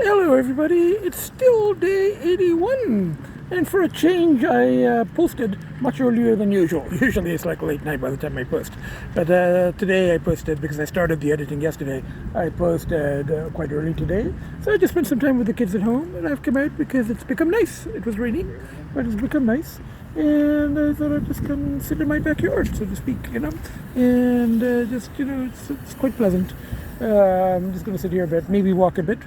Hello everybody, it's still day 81 and for a change I posted much earlier than usual. Usually it's like late night by the time I post, but today I posted because I started the editing yesterday. I posted quite early today, so I just spent some time with the kids at home and I've come out because it's become nice. It was raining, but it's become nice, and I thought I'd just come sit in my backyard, so to speak, and just, it's quite pleasant. I'm just going to sit here a bit, maybe walk a bit,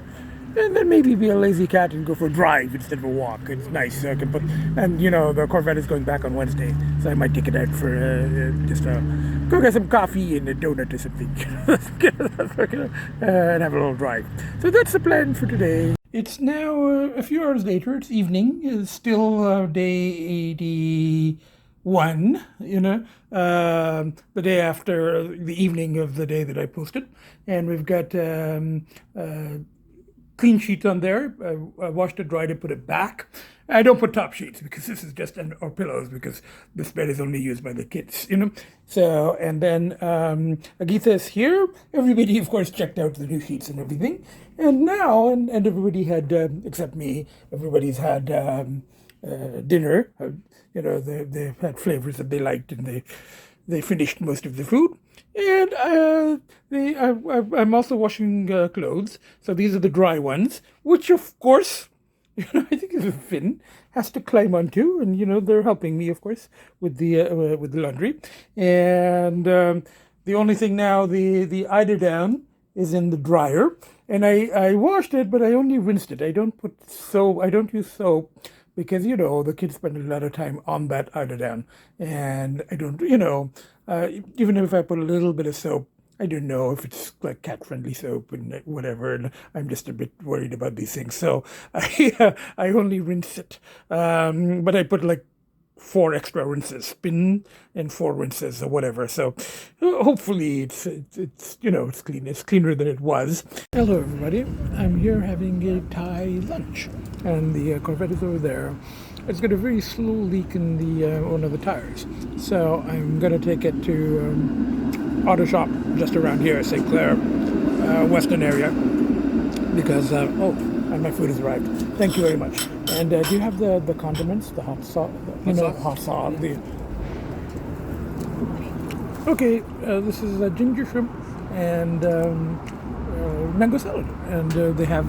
and then maybe be a lazy cat and go for a drive instead of a walk. It's nice, so I can put, and the Corvette is going back on Wednesday, so I might take it out for just go get some coffee and a donut or something, and have a little drive. So that's the plan for today. It's now a few hours later. It's evening. It's still day 81, the day after the evening of the day that I posted, and we've got clean sheets on there. I washed it, dried it, put it back. I don't put top sheets because this is just or pillows, because this bed is only used by the kids, So, and then Agita is here. Everybody, of course, checked out the new sheets and everything. And now, and everybody had, except me, everybody's had dinner. They've had flavors that they liked, and they finished most of the food. And I'm also washing clothes. So these are the dry ones, which of course, I think Finn has to climb onto, and they're helping me, of course, with the laundry. And the only thing now, the eider down is in the dryer, and I washed it, but I only rinsed it. I don't put soap. I don't use soap, because the kids spend a lot of time on that eider down, and I don't, even if I put a little bit of soap, I don't know if it's like cat-friendly soap and whatever, and I'm just a bit worried about these things, so I only rinse it, but I put like 4 extra rinses, spin and 4 rinses or whatever. So hopefully it's clean. It's cleaner than it was. Hello everybody. I'm here having a Thai lunch, and the Corvette is over there. It's got a very slow leak in the one of the tires, so I'm gonna take it to auto shop just around here, St. Clair, Western area, because and my food has arrived. Thank you very much. And do you have the condiments, the hot sauce? Hot sauce. Okay, this is ginger shrimp and mango salad, and they have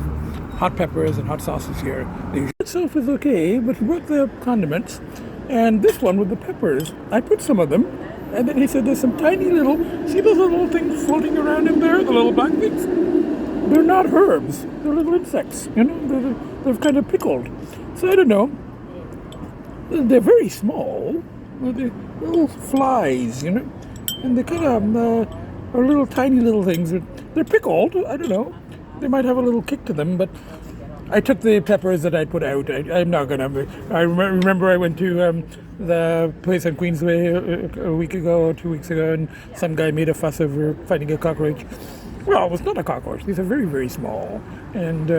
hot peppers and hot sauces here. The itself is okay, but he brought the condiments, and this one with the peppers, I put some of them, and then he said there's some tiny little, see those little things floating around in there, the little black things? They're not herbs, they're little insects, they're kind of pickled. So I don't know, they're very small, they're little flies, and they kind of are little tiny little things. They're pickled, I don't know, they might have a little kick to them, but I took the peppers that I put out. I'm not gonna. I remember I went to the place on Queensway a week ago or 2 weeks ago, and some guy made a fuss over finding a cockroach. Well, it was not a cockroach. These are very, very small, and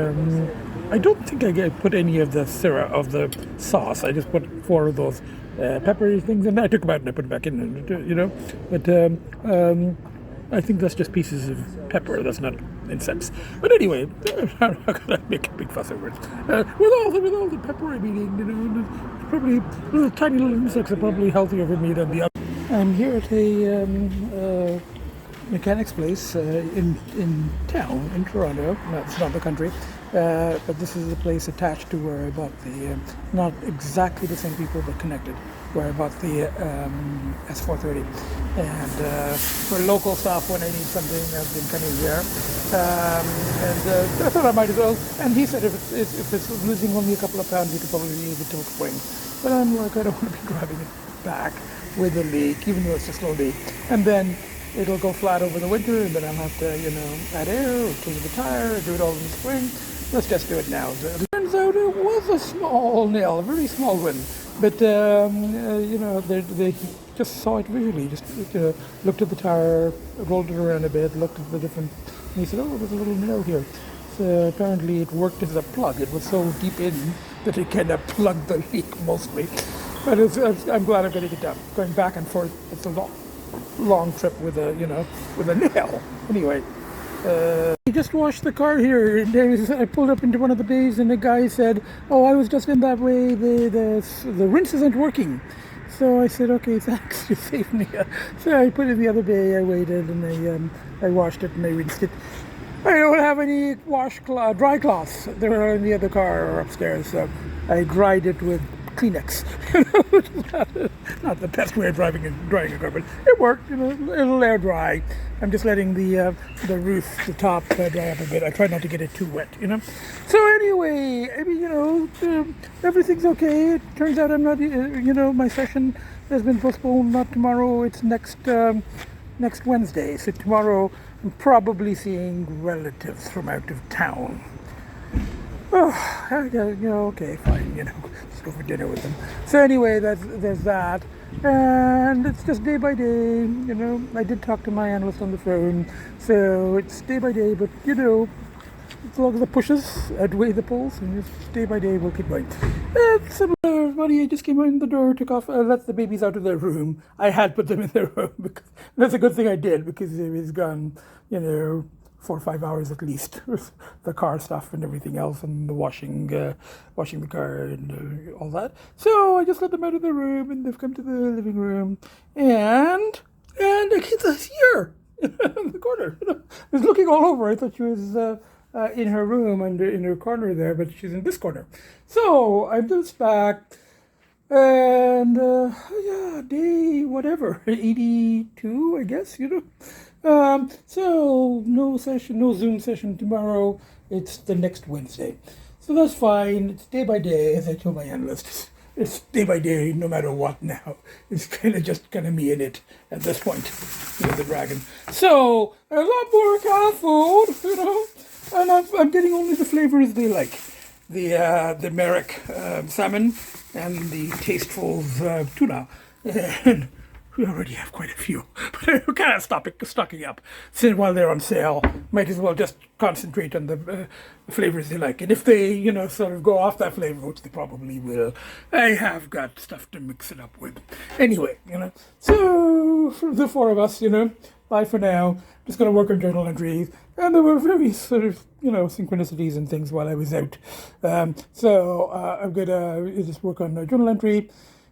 I don't think I put any of the syrup of the sauce. I just put 4 of those peppery things, and I took them out and I put them back in. But I think that's just pieces of pepper. That's not insects. But anyway, I'm not gonna make a big fuss over it. With all the pepper I'm eating, probably little tiny little insects are probably healthier for me than the other. I'm here at a mechanic's place in town, in Toronto. No, it's not the country, but this is the place attached to where I bought the, not exactly the same people, but connected, where I bought the S430. And for local stuff, when I need something, I've been coming here. And I thought I might as well. And he said if it's losing only a couple of pounds, you could probably leave it till spring. But I'm like, I don't want to be driving it back with a leak, even though it's a slow leak. And then it'll go flat over the winter, and then I'll have to, add air or change the tire or do it all in the spring. Let's just do it now. So it turns out it was a small nail, a very small one. But, they just saw it visually, just looked at the tire, rolled it around a bit, looked at the different, and he said, oh, there's a little nail here. So apparently it worked as a plug. It was so deep in that it kind of plugged the leak mostly. But I'm glad I'm getting it done. Going back and forth, it's a long trip with a, with a nail. Anyway, I just washed the car here. I pulled up into one of the bays and the guy said, "Oh, I was just in that way. The rinse isn't working." So I said, "Okay, thanks, you saved me." So I put it in the other bay. I waited and I washed it and I rinsed it. I don't have any dry cloths. They were in the other car or upstairs, so I dried it with Kleenex. Not the best way of drying a car, but it worked. It'll air dry. I'm just letting the roof, the top, dry up a bit. I try not to get it too wet. So anyway, I mean, everything's okay. It turns out I'm not. My session has been postponed. Not tomorrow. It's next Wednesday. So tomorrow I'm probably seeing relatives from out of town. Oh, okay, fine, just go for dinner with them. So anyway, there's that. And it's just day by day, I did talk to my analyst on the phone. So it's day by day, but, as long as the pushes outweigh the pulls, and just day by day we'll keep going. Hello everybody, I just came in the door, took off, let the babies out of their room. I had put them in their room, because that's a good thing I did, because it was gone, 4 or 5 hours at least, with the car stuff and everything else, and the washing the car and all that. So I just let them out of the room, and they've come to the living room, and Agita's here in the corner. I was looking all over. I thought she was in her room and in her corner there, but she's in this corner. So I'm just back. And day whatever, 82, I guess, so no Zoom session tomorrow. It's the next Wednesday. So that's fine. It's day by day, as I told my analyst. It's day by day, no matter what now. It's kind of me in it at this point, the dragon. So a lot more cat food, and I'm getting only the flavors they like. The Merrick salmon and the Tastefuls tuna. And we already have quite a few, but we're kind of stocking up. Since while they're on sale, might as well just concentrate on the flavors they like. And if they, sort of go off that flavor, which they probably will, I have got stuff to mix it up with. Anyway, so for the four of us, bye for now. Just going to work on journal entries. And there were very sort of, synchronicities and things while I was out. So I'm going to just work on a journal entry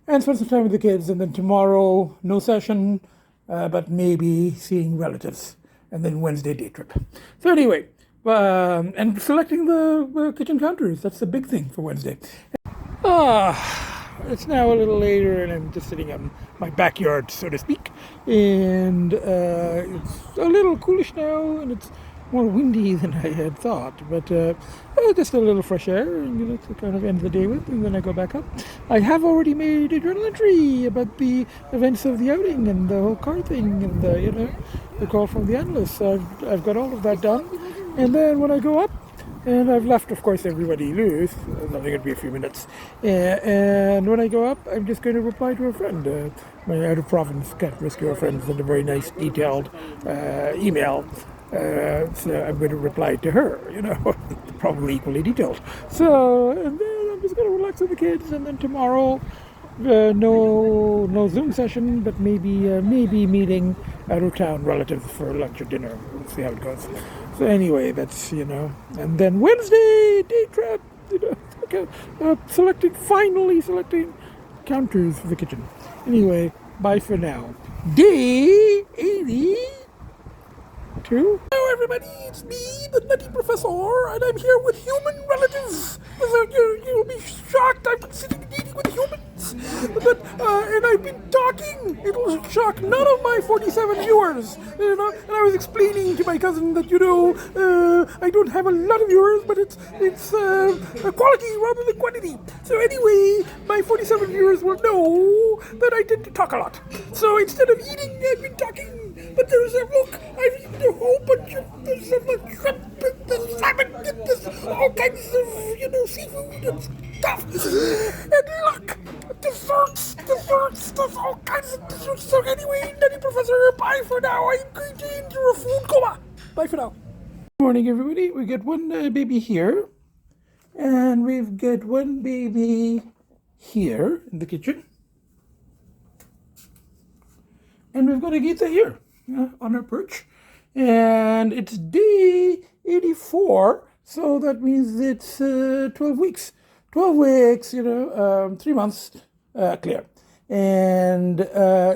and spend some time with the kids. And then tomorrow, no session, but maybe seeing relatives. And then Wednesday, day trip. So anyway, and selecting the kitchen counters. That's the big thing for Wednesday. It's now a little later, and I'm just sitting in my backyard, so to speak. And it's a little coolish now, and it's more windy than I had thought. But just a little fresh air, and to kind of end the day with, and then I go back up. I have already made a journal entry about the events of the outing and the whole car thing, and the call from the analyst. So I've got all of that done. And then when I go up, and I've left, of course, everybody loose. It's only going to be a few minutes. And when I go up, I'm just going to reply to a friend. My out-of-province cat rescuer friend sent a very nice, detailed email. So I'm going to reply to her, probably equally detailed. So, and then I'm just going to relax with the kids. And then tomorrow, no Zoom session, but maybe meeting out-of-town relatives for lunch or dinner. We'll see how it goes. So anyway, that's, and then Wednesday, day trip, finally selecting counters for the kitchen. Anyway, bye for now. Day 82. Hello everybody, it's me, the Nutty Professor, and I'm here with human relatives. You'll be shocked, I've been sitting and eating with humans. And I've been talking. It'll shock none of my 47 viewers. And I was explaining to my cousin that, I don't have a lot of viewers, but it's quality rather than quantity. So anyway, my 47 viewers will know that I tend to talk a lot. So instead of eating, I've been talking. But there's I've eaten a whole bunch of shrimp, the salmon, and all kinds of, seafood and stuff. And look, desserts, there's all kinds of desserts. So anyway, Nutty Professor, bye for now. I'm going to enter a food coma. Bye for now. Good morning, everybody. We got one baby here, and we've got one baby here in the kitchen. And we've got Agita here on her perch. and it's day 84, so that means it's 12 weeks. 12 weeks, 3 months clear. And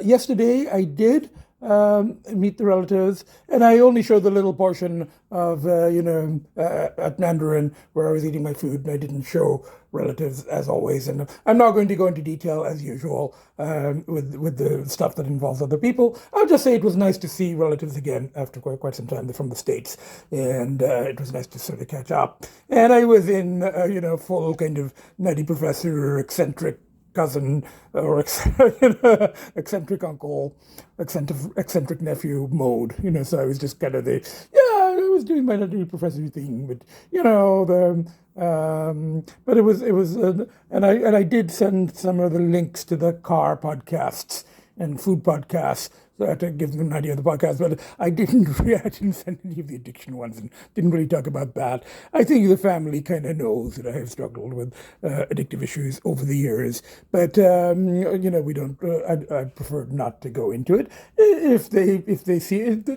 yesterday I did meet the relatives, and I only showed the little portion of, at Mandarin where I was eating my food, and I didn't show relatives as always. And I'm not going to go into detail as usual with the stuff that involves other people. I'll just say it was nice to see relatives again after quite some time. They're from the States, and it was nice to sort of catch up. And I was in, full kind of nutty professor, eccentric cousin, or eccentric uncle, eccentric nephew mode, so I was just kind of I was doing my nutty professor thing, but but it was and I did send some of the links to the car podcasts and food podcasts, so to give them an idea of the podcast, but I didn't send any of the addiction ones and didn't really talk about that. I think the family kind of knows that I have struggled with addictive issues over the years, but we don't. I prefer not to go into it. If they see it, the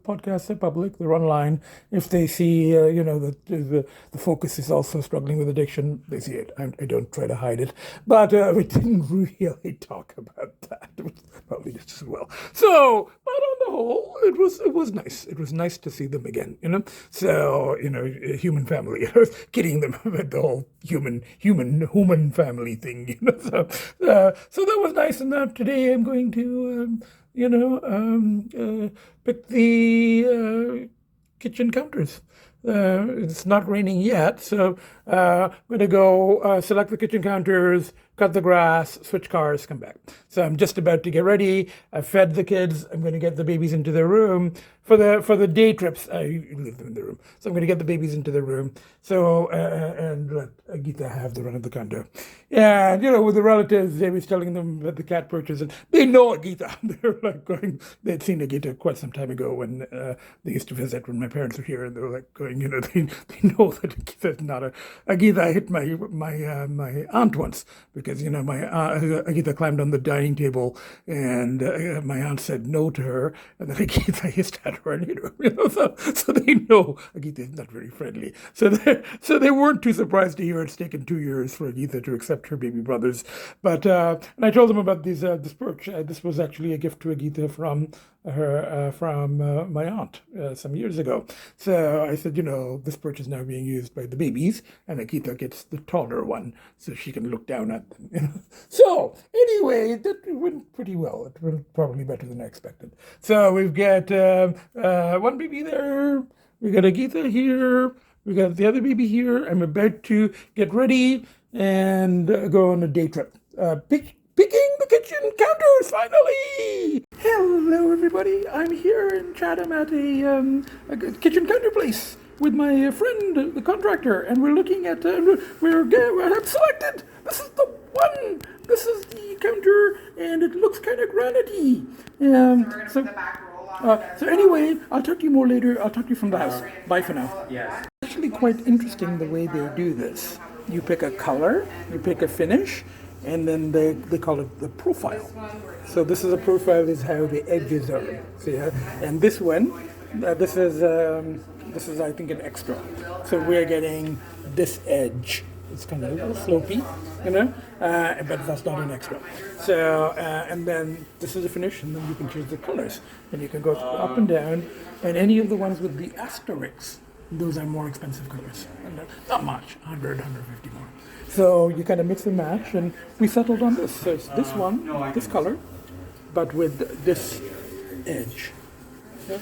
podcasts are public, they're online. If they see that the focus is also struggling with addiction, they see it. I don't try to hide it, but we didn't really talk about that. It was probably just as well. So, but on the whole, it was nice. It was nice to see them again, So, a human family. I was kidding them about the whole Hooman family thing, So that was nice. And today I'm going to, pick the kitchen counters. It's not raining yet, so I'm going to go select the kitchen counters, cut the grass, switch cars, come back. So I'm just about to get ready. I've fed the kids. I'm going to get the babies into their room. For the day trips, I leave them in the room. So I'm going to get the babies into their room. So, and let Agita have the run of the condo. And, with the relatives, they was telling them about the cat purchase, and they know Agita. They're like going, they'd seen Agita quite some time ago when they used to visit when my parents were here, and they were like going, they know that Agita's not Agita. I hit my aunt once because, my Agita climbed on the dining table, and my aunt said no to her, and then Agita hissed at her, and so they know Agita is not very friendly. So they weren't too surprised to hear it's taken 2 years for Agita to accept her baby brothers. But and I told them about this perch. This was actually a gift to Agita from my aunt some years ago. So I said, this perch is now being used by the babies, and Agita gets the taller one so she can look down at them. So anyway, that went pretty well. It went probably better than I expected. So we've got one baby there. We got Agita here. We got the other baby here. I'm about to get ready and go on a day trip. Picking the kitchen counters, finally! Hello, everybody. I'm here in Chatham at a kitchen counter place with my friend, the contractor, and we're looking at, I've selected. This is the one. This is the counter, and it looks kind of granity. So we're going to put the back roll on. So anyway, I'll talk to you more later. I'll talk to you from the house. Bye for now. Yes. It's actually quite interesting the way they do this. You pick a color, you pick a finish, and then they call it the profile. So this is a profile, is how the edges are. See, and this one, this is I think an extra. So we're getting this edge. It's kind of a little slopey, but that's not an extra. So, and then this is a finish, and then you can choose the colors. And you can go up and down, and any of the ones with the asterisks, those are more expensive colors. And not much, 100, 150 more. So you kind of mix and match, and we settled on this. So it's this one, this color, but with this edge. Yeah?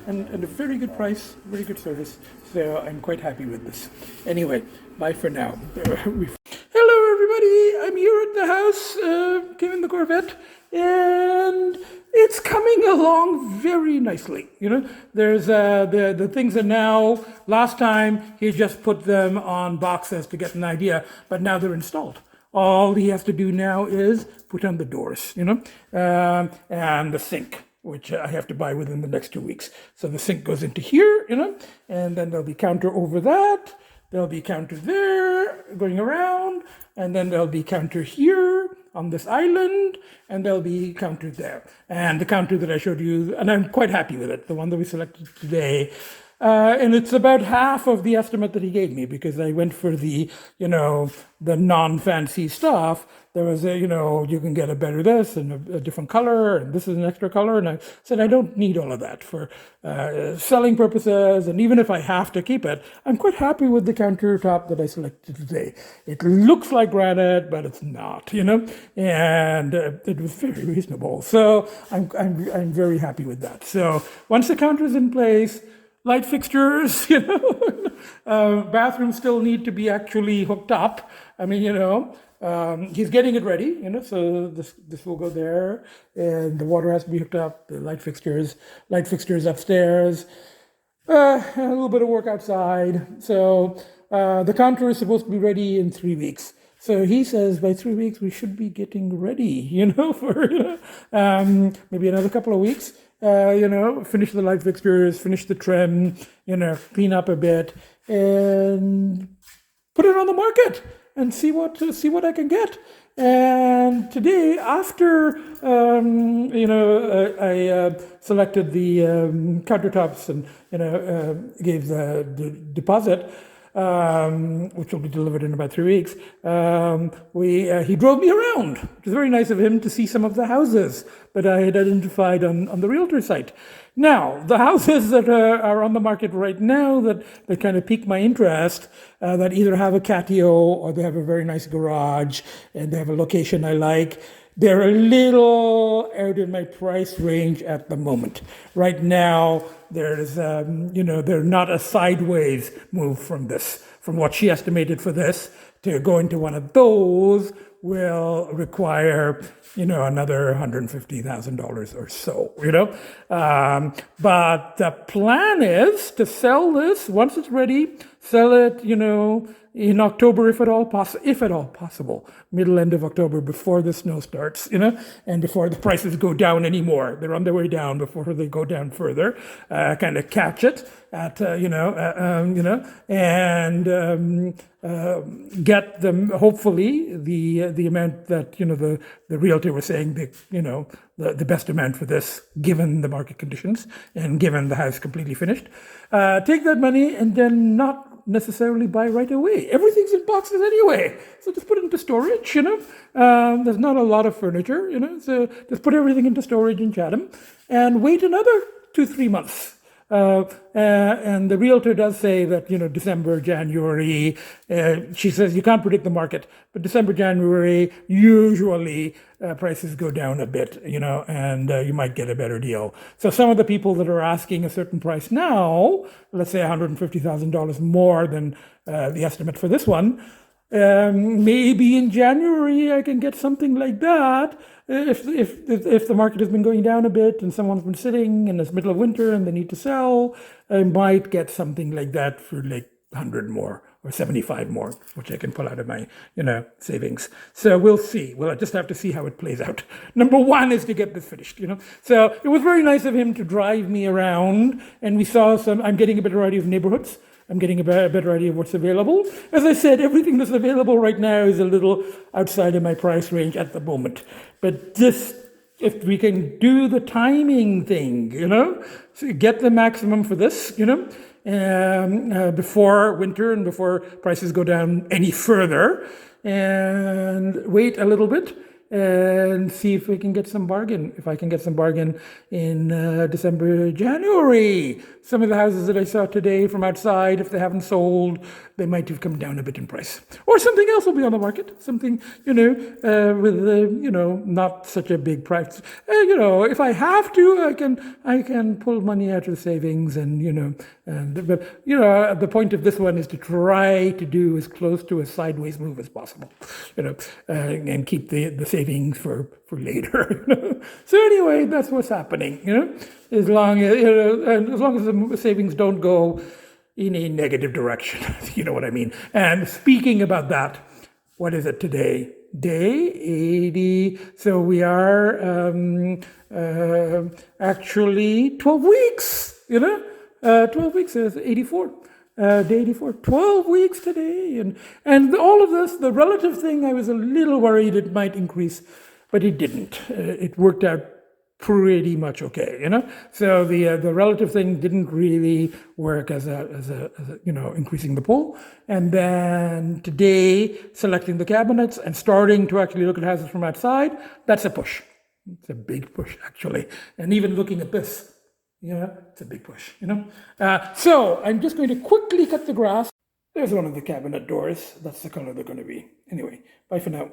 And a very good price, very good service. So I'm quite happy with this. Anyway, bye for now. Hello, everybody. I'm here at the house, came in the Corvette, and it's coming along very nicely. There's the things are now. Last time he just put them on boxes to get an idea, but now they're installed. All he has to do now is put on the doors, and the sink, which I have to buy within the next 2 weeks. So the sink goes into here, and then there'll be counter over that. There'll be counter there going around, and then there'll be counter here on this island, and they'll be countered there. And the counter that I showed you, and I'm quite happy with it, the one that we selected today. And it's about half of the estimate that he gave me, because I went for the, the non-fancy stuff. There was you can get a better this and a different color, and this is an extra color. And I said, I don't need all of that for selling purposes. And even if I have to keep it, I'm quite happy with the countertop that I selected today. It looks like granite, but it's not, and it was very reasonable. So I'm very happy with that. So once the counter is in place, light fixtures, bathrooms still need to be actually hooked up. I mean, he's getting it ready, so this will go there, and the water has to be hooked up, the light fixtures upstairs, a little bit of work outside. So the counter is supposed to be ready in 3 weeks. So he says by 3 weeks we should be getting ready, for maybe another couple of weeks. Finish the light fixtures, finish the trim, clean up a bit, and put it on the market and see what I can get. And today, after I selected the countertops and gave the deposit, which will be delivered in about 3 weeks, he drove me around. It was very nice of him to see some of the houses that I had identified on the realtor site. Now, the houses that are on the market right now that kind of pique my interest, that either have a catio or they have a very nice garage and they have a location I like, they're a little out in my price range at the moment. Right now, there's, they're not a sideways move from what she estimated for this. To go into one of those will require, another $150,000 or so, But the plan is to sell this once it's ready, sell it, in October, if at all possible, middle end of October, before the snow starts, and before the prices go down anymore. They're on their way down before they go down further. Kind of catch it at, and get them hopefully the amount that the realtor was saying the best amount for this, given the market conditions and given the house completely finished. Take that money and then not necessarily buy right away. Everything's in boxes anyway, so just put it into storage. There's not a lot of furniture. So just put everything into storage in Chatham and wait another 2-3 months. And the realtor does say that, December, January, she says you can't predict the market, but December, January, usually prices go down a bit, and you might get a better deal. So some of the people that are asking a certain price now, let's say $150,000 more than the estimate for this one, maybe in January I can get something like that. If the market has been going down a bit and someone's been sitting in the middle of winter and they need to sell, I might get something like that for like 100 more or 75 more, which I can pull out of my, savings. So we'll see. We'll just have to see how it plays out. Number one is to get this finished, So it was very nice of him to drive me around, and we saw I'm getting a better idea of neighborhoods. I'm getting a better idea of what's available. As I said, everything that's available right now is a little outside of my price range at the moment. But if we can do the timing thing, so get the maximum for this, before winter and before prices go down any further, and wait a little bit and see if we can get some bargain. If I can get some bargain in December, January. Some of the houses that I saw today from outside, if they haven't sold, they might have come down a bit in price. Or something else will be on the market. Something, with, not such a big price. If I have to, I can pull money out of the savings and, but the point of this one is to try to do as close to a sideways move as possible, and keep the savings for later. So anyway, that's what's happening, as long as the savings don't go in a negative direction, you know what I mean. And speaking about that, what is it today? Day 80. So we are actually 12 weeks, 12 weeks is 84. Day 84, 12 weeks today. And all of this, the relative thing, I was a little worried it might increase, but it didn't. It worked out pretty much okay, So the relative thing didn't really work as a increasing the pull. And then today, selecting the cabinets and starting to actually look at houses from outside, that's a push. It's a big push, actually. And even looking at this, it's a big push, So I'm just going to quickly cut the grass. There's one of the cabinet doors. That's the color they're going to be. Anyway, bye for now.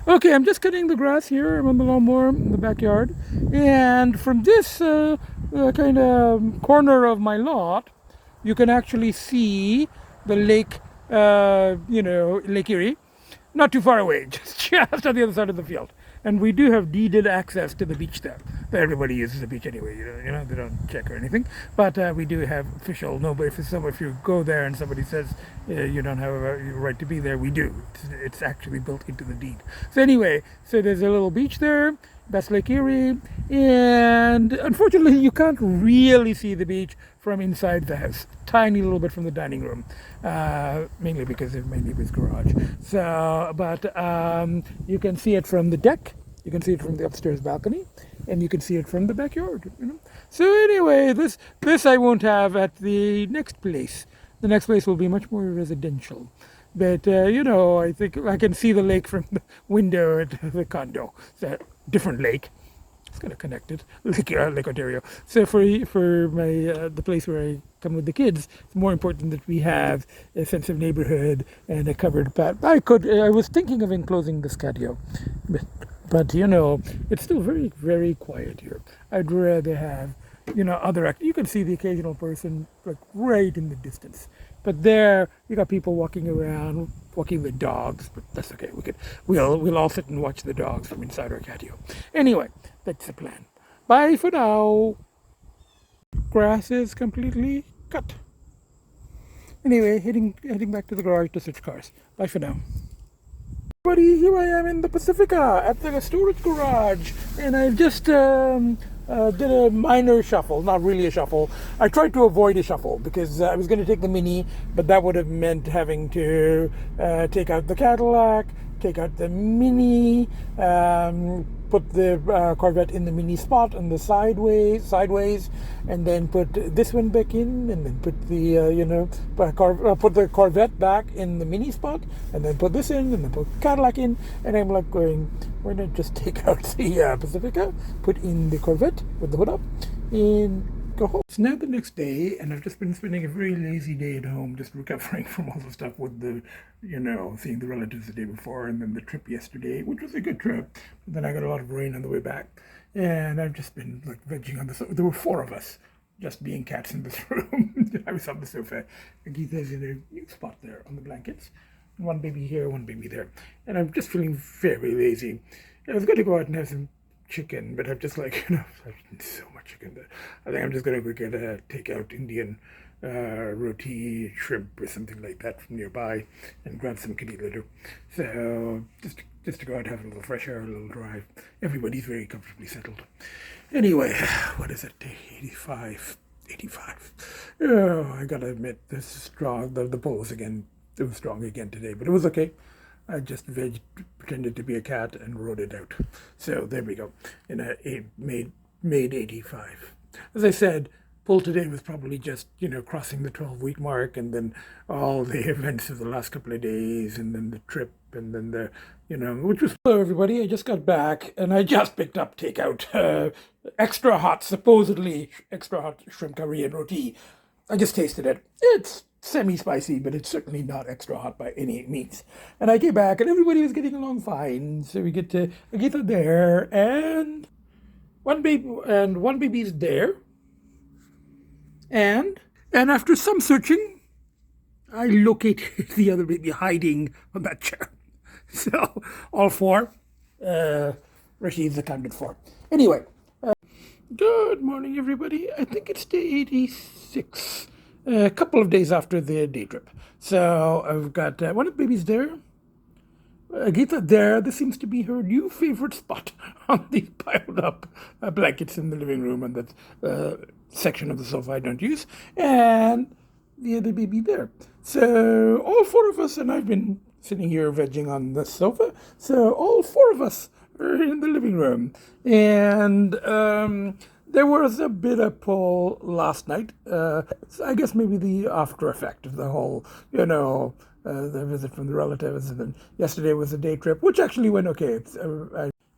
Okay, I'm just cutting the grass here. I'm on the lawnmower in the backyard. And from this kind of corner of my lot, you can actually see the lake, Lake Erie. Not too far away, just on the other side of the field. And we do have deeded access to the beach there. Everybody uses the beach anyway, they don't check or anything. But we do have official, if you go there and somebody says you don't have a right to be there, we do. It's actually built into the deed. So anyway, so there's a little beach there. That's Lake Erie. And unfortunately, you can't really see the beach from inside the house. Tiny little bit from the dining room, mainly because of my neighbor's garage. So, but you can see it from the deck. You can see it from the upstairs balcony, and you can see it from the backyard. So anyway, this I won't have at the next place. The next place will be much more residential. But I think I can see the lake from the window at the condo. It's a different lake. It's kind of connected, Lake Ontario. So for my the place where I come with the kids, it's more important that we have a sense of neighborhood and a covered path. I was thinking of enclosing this patio, but it's still very, very quiet here. I'd rather have you can see the occasional person like right in the distance. But there, you got people walking around, walking the dogs, but that's okay. We'll all sit and watch the dogs from inside our patio. Anyway, that's the plan. Bye for now. Grass is completely cut. Anyway, heading back to the garage to switch cars. Bye for now. Everybody, here I am in the Pacifica at the storage garage, and I've just did a minor shuffle, not really a shuffle. I tried to avoid a shuffle because I was going to take the Mini, but that would have meant having to take out the Cadillac, take out the Mini, put the Corvette in the Mini spot on the sideways, and then put this one back in, and then put the put the Corvette back in the Mini spot, and then put this in, and then put the Cadillac in, and I'm like going, why not just take out the Pacifica, put in the Corvette with the hood up, and go home. It's now the next day, and I've just been spending a very lazy day at home, just recovering from all the stuff with the, seeing the relatives the day before, and then the trip yesterday, which was a good trip. But then I got a lot of rain on the way back, and I've just been like vegging on the sofa. There were 4 of us, just being cats in this room. I was on the sofa. Agita's in a new spot there on the blankets. One baby here, one baby there, and I'm just feeling very lazy. I was going to go out and have some chicken, but I'm just like, I've eaten so much chicken that I think I'm just going to go get a takeout Indian roti, shrimp, or something like that from nearby, and grab some kitty litter. So just to go out, have a little fresh air, a little drive. Everybody's very comfortably settled. Anyway, what is it? Day 85. Oh, I gotta admit, this is strong. The pull was again. It was strong again today, but it was okay. I just pretended to be a cat and wrote it out. So there we go. And I made 85. As I said, pull today was probably just, crossing the 12-week mark, and then all the events of the last couple of days, and then the trip, and then the, which was... Hello, everybody. I just got back, and I just picked up takeout. Supposedly extra hot shrimp curry and roti. I just tasted it. It's semi-spicy, but it's certainly not extra hot by any means. And I came back, and everybody was getting along fine. So we get to Agita there, and one baby's there. And after some searching, I located the other baby hiding on that chair. So all 4, Rashid's accounted for. Anyway, good morning, everybody. I think it's day 86. A couple of days after the day trip. So I've got one of the babies there. Agita there. This seems to be her new favorite spot on the piled up blankets in the living room, and that section of the sofa I don't use. And the other baby there. So all four of us, and I've been sitting here vegging on the sofa, so all four of us are in the living room. And there was a bit of pull last night. So I guess maybe the after effect of the whole, the visit from the relatives. And then yesterday was a day trip, which actually went okay.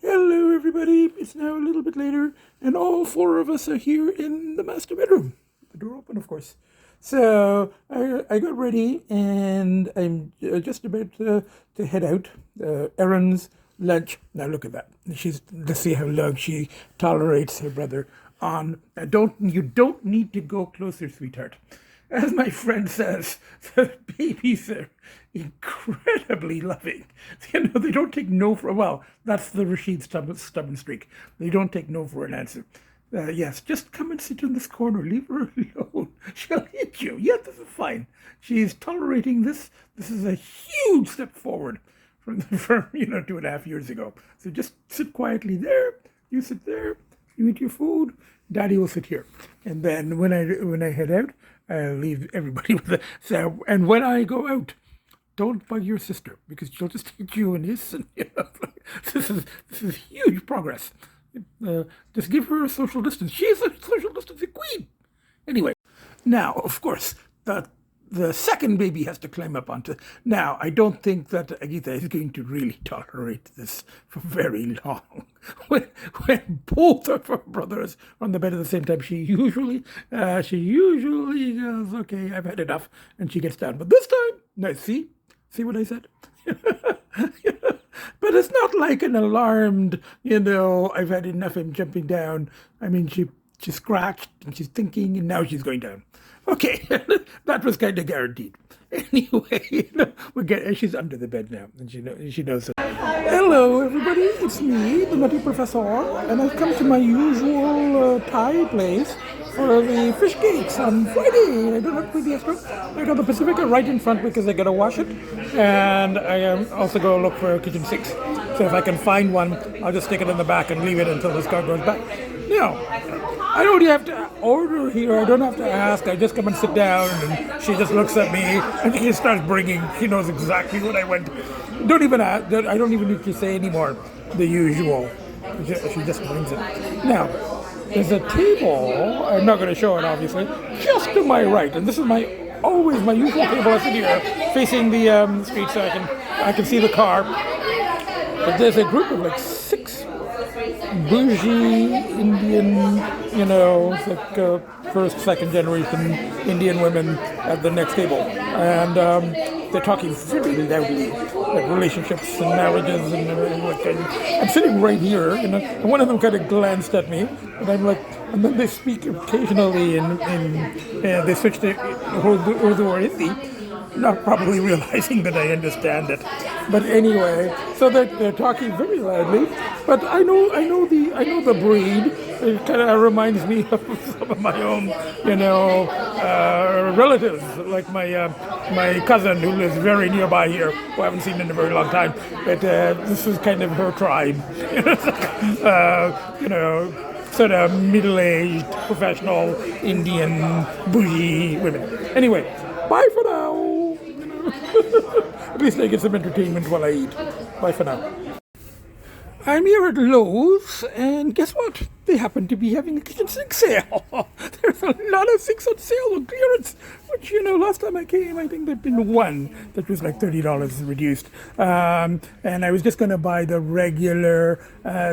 Hello, everybody. It's now a little bit later, and all four of us are here in the master bedroom. The door open, of course. So I got ready, and I'm just about to head out. Errands, lunch. Now look at that. Let's see how long she tolerates her brother on. You don't need to go closer, sweetheart. As my friend says, the babies are incredibly loving. They don't take no for, well, that's the Rashid stubborn streak. They don't take no for an answer. Yes, just come and sit in this corner. Leave her alone. She'll hit you. Yeah, this is fine. She's tolerating this. This is a huge step forward from 2.5 years ago. So just sit quietly there. You sit there. You eat your food. Daddy will sit here. And then when I head out, I'll leave everybody with it. So, and when I go out, don't bug your sister, because she'll just hit you and hiss. And this is huge progress. Just give her a social distance. She's a social distancing queen. Anyway, now, of course, the second baby has to climb up onto. Now, I don't think that Agita is going to really tolerate this for very long. When both of her brothers are on the bed at the same time, she usually goes, okay, I've had enough, and she gets down. But this time, no, see what I said? But it's not like an alarmed, I've had enough, I'm jumping down. I mean, she scratched, and she's thinking, and now she's going down. Okay, that was kind of guaranteed. Anyway, she's under the bed now, and she knows. Hello, everybody. It's me, the Nutty Professor, and I've come to my usual Thai place for the fish cakes on Friday. I don't have to pay the extra. I got the Pacifica right in front because I got to wash it, and I also go look for kitchen sinks. So if I can find one, I'll just stick it in the back and leave it until this car goes back. Now, I don't have to order here. I don't have to ask. I just come and sit down, and she just looks at me, and she starts bringing. She knows exactly what I went. Don't even ask. I don't even need to say anymore. The usual. She just brings it. Now, there's a table. I'm not going to show it, obviously. Just to my right, and this is always my usual table. I sit here, facing the street, so I can see the car. But there's a group of like 6 bougie Indian, first, second generation Indian women at the next table. And they're talking very loudly, like relationships and marriages. And I'm sitting right here, and one of them kind of glanced at me, and I'm like, and then they speak occasionally they switch to Urdu or Hindi, not probably realizing that I understand it. But anyway, so they're talking very loudly. But I know the breed. It kind of reminds me of some of my own, relatives, like my cousin who lives very nearby here, who I haven't seen in a very long time. But this is kind of her tribe. Sort of middle-aged, professional Indian bougie women. Anyway, bye for now. At least I get some entertainment while I eat. Bye for now. I'm here at Lowe's, and guess what? They happen to be having a kitchen sink sale. There's a lot of sinks on sale on clearance, which, last time I came, I think there'd been one that was like $30 reduced. And I was just going to buy the regular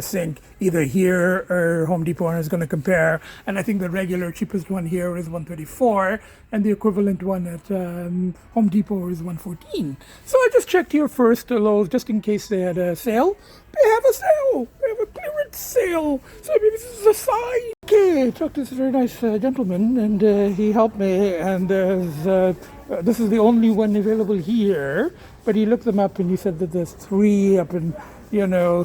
sink, either here or Home Depot, and I was going to compare. And I think the regular cheapest one here is $134, and the equivalent one at Home Depot is $114. So I just checked here first, Lowe's, just in case they had a sale. They have a sale. They have a clearance sale. So maybe this is a sign. Okay, I talked to this very nice gentleman, and he helped me. And this is the only one available here. But he looked them up, and he said that there's 3 up in,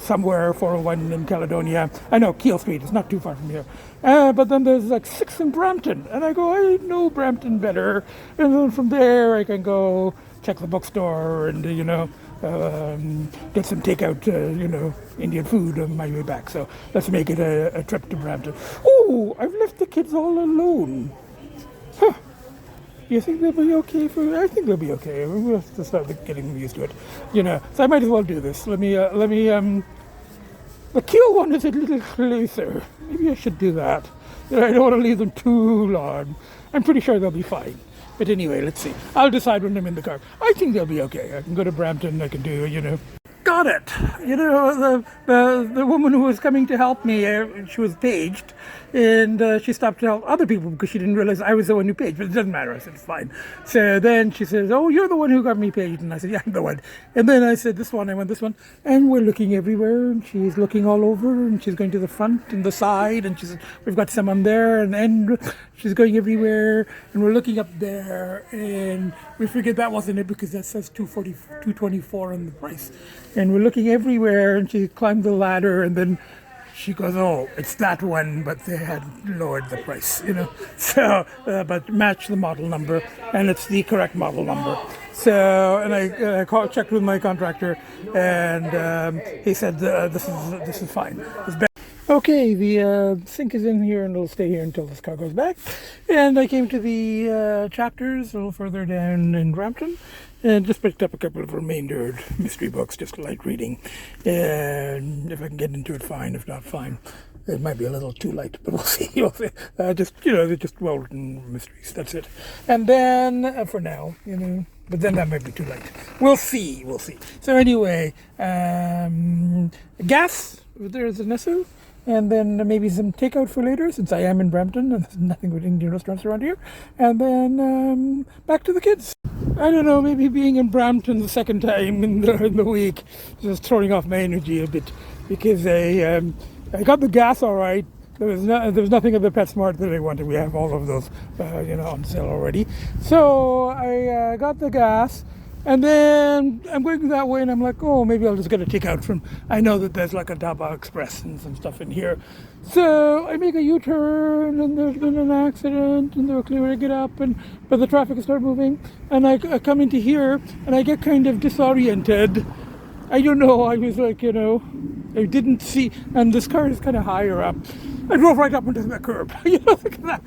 somewhere 401 in Caledonia. I know, Keel Street. It's not too far from here. But then there's like 6 in Brampton. And I go, I know Brampton better. And then from there, I can go check the bookstore and, get some takeout, Indian food on my way back. So let's make it a trip to Brampton. Oh, I've left the kids all alone. Huh. you think they'll be okay I think they'll be okay. We'll have to start getting used to it, So I might as well do this. Let me. The keel one is a little closer. Maybe I should do that. I don't want to leave them too long. I'm pretty sure they'll be fine. But anyway, let's see. I'll decide when I'm in the car. I think they'll be okay. I can go to Brampton. I can do. Got it. The woman who was coming to help me, she was paged, and she stopped to help other people because she didn't realize I was the one who paged. But it doesn't matter. I said, it's fine. So then she says, oh, you're the one who got me paged. And I said, yeah, I'm the one. And then I said, this one, I went this one. And we're looking everywhere, and she's looking all over, and she's going to the front and the side, and she says, we've got someone there, and she's going everywhere, and we're looking up there, and we figured that wasn't it because that says $224 on the price. And we're looking everywhere, and she climbed the ladder, and then she goes, oh, it's that one, but they had lowered the price, So, but match the model number, and it's the correct model number. So, and I checked with my contractor, and he said, this is fine. It's better. Okay, the sink is in here, and it'll stay here until this car goes back. And I came to the chapters a little further down in Brampton, and just picked up a couple of remaindered mystery books, just light reading. And if I can get into it, fine. If not, fine. It might be a little too light, but we'll see. We'll see. They're just well-written mysteries. That's it. And then, for now, but then that might be too light. We'll see. So anyway, gas, there's an issue. And then maybe some takeout for later, since I am in Brampton and there's nothing but Indian restaurants around here. And then back to the kids. I don't know, maybe being in Brampton the second time in the week is just throwing off my energy a bit, because I got the gas all right. There was nothing at the PetSmart that I wanted. We have all of those, on sale already. So I got the gas. And then I'm going that way, and I'm like, oh, maybe I'll just get a takeout from. I know that there's like a Daba Express and some stuff in here. So I make a U-turn, and there's been an accident, and they're clearing it up, but the traffic has started moving. And I come into here, and I get kind of disoriented. I don't know. I was like, I didn't see, and this car is kind of higher up. I drove right up into the curb. Look at that.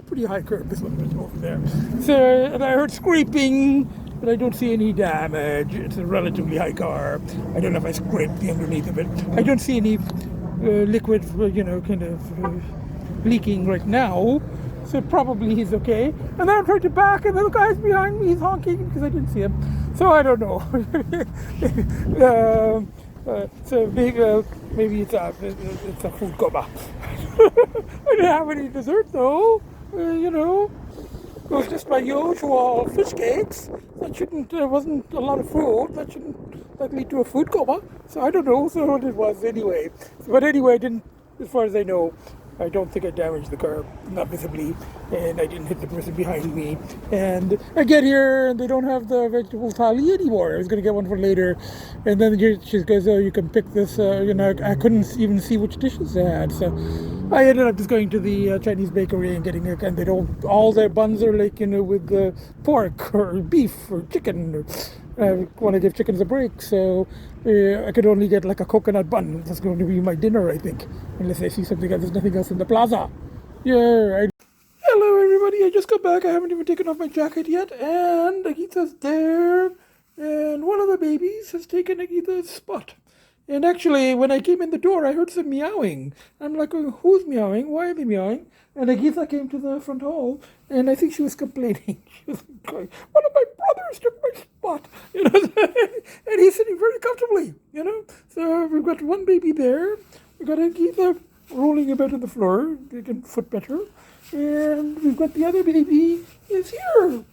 Pretty high curb. This one was over there. So, and I heard scraping. But I don't see any damage. It's a relatively high car. I don't know if I scraped the underneath of it. I don't see any liquid, leaking right now. So probably he's okay. And then I'm trying to back, and the guy's behind me. He's honking because I didn't see him. So I don't know. Maybe it's a food coma. I didn't have any dessert though. It was just my usual fish cakes. There wasn't a lot of food. That shouldn't lead to a food coma. So I don't know. So what it was anyway. But anyway, as far as I know, I don't think I damaged the car, not visibly, and I didn't hit the person behind me. And I get here, and they don't have the vegetable thali anymore. I was going to get one for later. And then she goes, oh, you can pick this. I couldn't even see which dishes they had. So I ended up just going to the Chinese bakery and getting it. And they don't, all their buns are like, with the pork or beef or chicken. I want to give chickens a break, so I could only get like a coconut bun. That's going to be my dinner, I think, unless I see something else. There's nothing else in the plaza. Hello, everybody. I just got back. I haven't even taken off my jacket yet, and Agita's there, and one of the babies has taken Agita's spot. And actually, when I came in the door, I heard some meowing. I'm like, who's meowing? Why are they meowing? And Agita came to the front hall, and I think she was complaining. She was going, one of my brothers took my spot, and he's sitting very comfortably, So we've got one baby there. We've got Agita rolling about on the floor, getting foot better. And we've got the other baby is here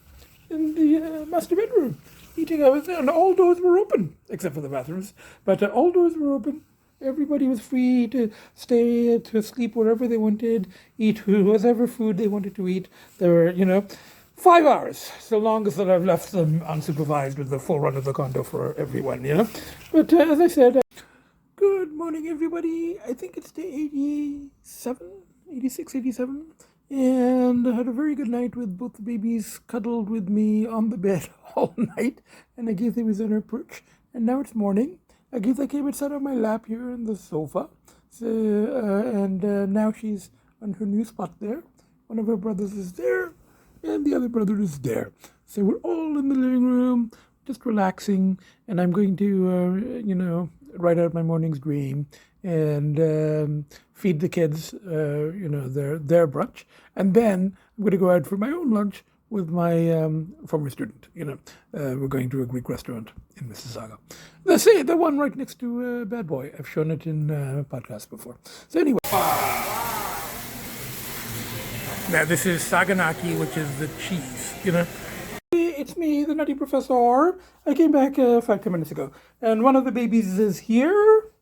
in the master bedroom. Eating out, and all doors were open, except for the bathrooms. But all doors were open. Everybody was free to stay, to sleep wherever they wanted, eat whatever food they wanted to eat. There were, 5 hours, so long as that I've left them unsupervised with the full run of the condo for everyone, But as I said, good morning, everybody. I think it's day 86, 87. And I had a very good night with both the babies cuddled with me on the bed all night. And Agita was on her perch. And now it's morning. Agita came and sat on my lap here on the sofa. So, now she's on her new spot there. One of her brothers is there. and the other brother is there. So we're all in the living room, just relaxing, and I'm going to, write out my morning's dream and feed the kids, their brunch, and then I'm going to go out for my own lunch with my former student. We're going to a Greek restaurant in Mississauga. The one right next to Bad Boy. I've shown it in podcasts before. So anyway. Now this is saganaki, which is the cheese, It's me, the Nutty Professor. I came back 5-10 minutes ago. And one of the babies is here.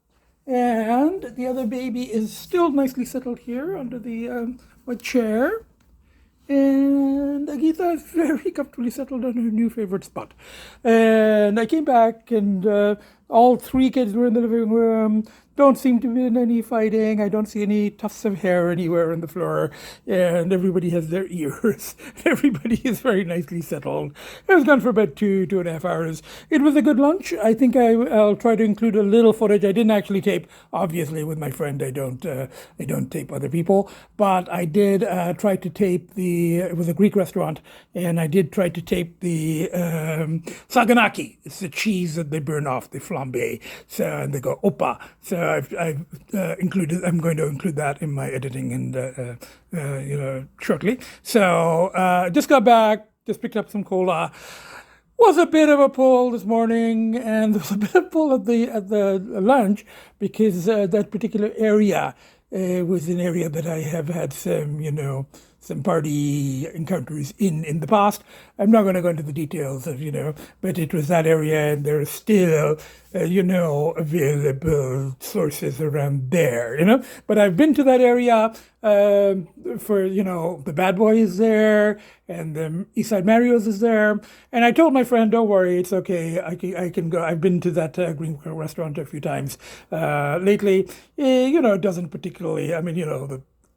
And the other baby is still nicely settled here under the my chair. And Agita is very comfortably settled on her new favorite spot. And I came back and all three kids were in the living room. Don't seem to be in any fighting. I don't see any tufts of hair anywhere on the floor. And everybody has their ears. Everybody is very nicely settled. I was gone for about 2.5 hours. It was a good lunch. I think I'll try to include a little footage. I didn't actually tape, obviously, with my friend. I don't tape other people. But I did try to tape it was a Greek restaurant, and I did try to tape the saganaki. It's the cheese that they burn off, the flambe. So, and they go, opa. So I'm going to include that in my editing and, shortly. So just got back, just picked up some cola. Was a bit of a pull this morning, and there was a bit of pull at the lunch because that particular area was an area that I have had some party encounters in the past. I'm not going to go into the details of, but it was that area, and there are still, available sources around there, But I've been to that area for, the Bad Boy is there, and the Eastside Mario's is there. And I told my friend, don't worry, it's okay. I can go. I've been to that Green restaurant a few times lately. It doesn't particularly,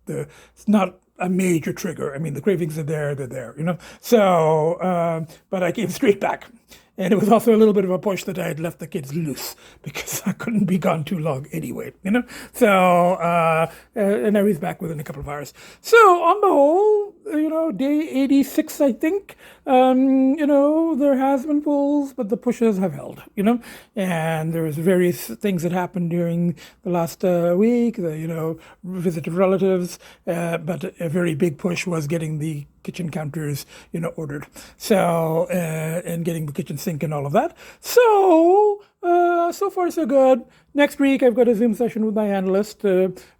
it's not a major trigger. The cravings are there, they're there, So, but I came straight back. And it was also a little bit of a push that I had left the kids loose because I couldn't be gone too long anyway, So, and I was back within a couple of hours. So on the whole, day 86, I think, there has been pulls, but the pushes have held, and there's various things that happened during the last week, visit of relatives, but a very big push was getting the kitchen counters, ordered. So, and getting the kitchen sink and all of that. So, so far so good. Next week, I've got a Zoom session with my analyst.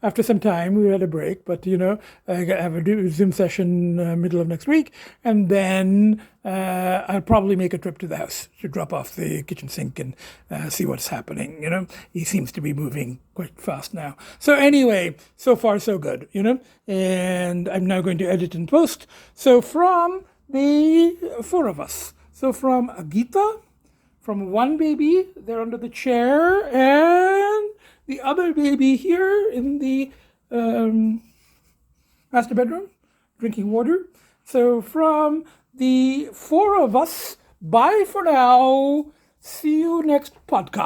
After some time, we had a break, but, I have a Zoom session middle of next week. And then I'll probably make a trip to the house to drop off the kitchen sink and see what's happening, He seems to be moving quite fast now. So anyway, so far so good, And I'm now going to edit and post. So from the four of us. So from Agita, from one baby there under the chair, and the other baby here in the master bedroom, drinking water. So from the four of us, bye for now. See you next podcast.